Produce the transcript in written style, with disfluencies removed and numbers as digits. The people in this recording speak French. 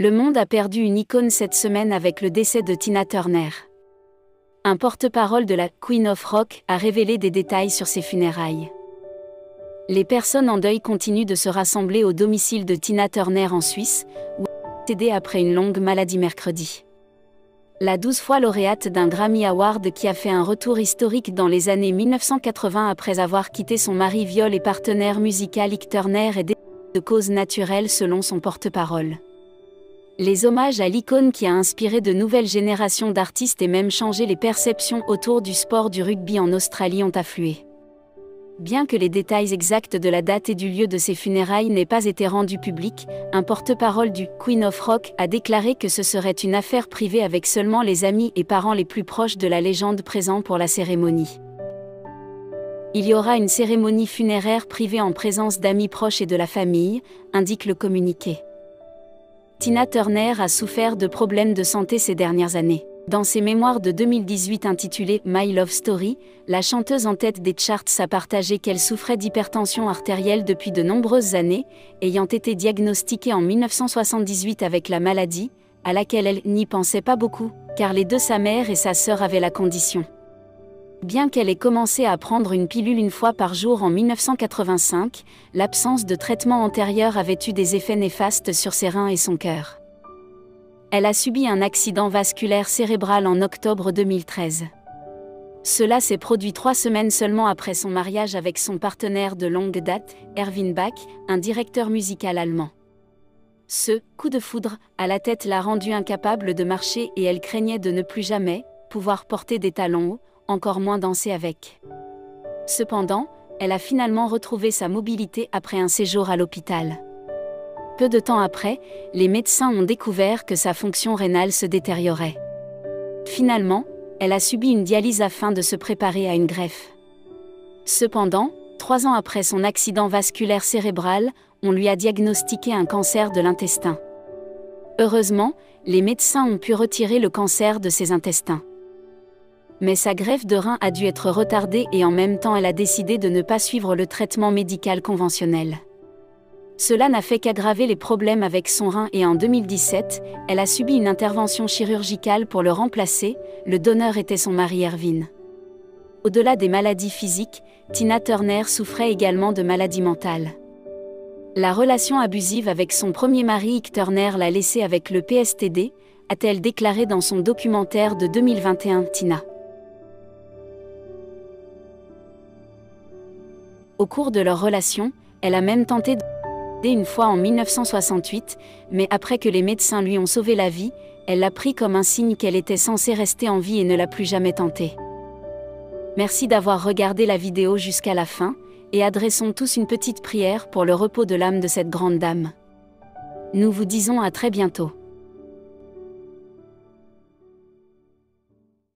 Le monde a perdu une icône cette semaine avec le décès de Tina Turner. Un porte-parole de la Queen of Rock a révélé des détails sur ses funérailles. Les personnes en deuil continuent de se rassembler au domicile de Tina Turner en Suisse, où elle est décédée après une longue maladie mercredi. La 12 fois lauréate d'un Grammy Award qui a fait un retour historique dans les années 1980 après avoir quitté son mari viol et partenaire musical Ike Turner est décédée de cause naturelle selon son porte-parole. Les hommages à l'icône qui a inspiré de nouvelles générations d'artistes et même changé les perceptions autour du sport du rugby en Australie ont afflué. Bien que les détails exacts de la date et du lieu de ses funérailles n'aient pas été rendus publics, un porte-parole du Queen of Rock a déclaré que ce serait une affaire privée avec seulement les amis et parents les plus proches de la légende présents pour la cérémonie. Il y aura une cérémonie funéraire privée en présence d'amis proches et de la famille, indique le communiqué. Tina Turner a souffert de problèmes de santé ces dernières années. Dans ses mémoires de 2018 intitulées My Love Story, la chanteuse en tête des charts a partagé qu'elle souffrait d'hypertension artérielle depuis de nombreuses années, ayant été diagnostiquée en 1978 avec la maladie, à laquelle elle n'y pensait pas beaucoup, car les deux sa mère et sa sœur avaient la condition. Bien qu'elle ait commencé à prendre une pilule une fois par jour en 1985, l'absence de traitement antérieur avait eu des effets néfastes sur ses reins et son cœur. Elle a subi un accident vasculaire cérébral en octobre 2013. Cela s'est produit 3 semaines seulement après son mariage avec son partenaire de longue date, Erwin Bach, un directeur musical allemand. Ce coup de foudre à la tête l'a rendue incapable de marcher et elle craignait de ne plus jamais pouvoir porter des talons hauts, encore moins danser avec. Cependant, elle a finalement retrouvé sa mobilité après un séjour à l'hôpital. Peu de temps après, les médecins ont découvert que sa fonction rénale se détériorait. Finalement, elle a subi une dialyse afin de se préparer à une greffe. Cependant, 3 ans après son accident vasculaire cérébral, on lui a diagnostiqué un cancer de l'intestin. Heureusement, les médecins ont pu retirer le cancer de ses intestins. Mais sa greffe de rein a dû être retardée et en même temps elle a décidé de ne pas suivre le traitement médical conventionnel. Cela n'a fait qu'aggraver les problèmes avec son rein et en 2017, elle a subi une intervention chirurgicale pour le remplacer, le donneur était son mari Erwin. Au-delà des maladies physiques, Tina Turner souffrait également de maladies mentales. La relation abusive avec son premier mari Ike Turner l'a laissée avec le PTSD, a-t-elle déclaré dans son documentaire de 2021 Tina. Au cours de leur relation, elle a même tenté de une fois en 1968, mais après que les médecins lui ont sauvé la vie, elle l'a pris comme un signe qu'elle était censée rester en vie et ne l'a plus jamais tenté. Merci d'avoir regardé la vidéo jusqu'à la fin, et adressons tous une petite prière pour le repos de l'âme de cette grande dame. Nous vous disons à très bientôt.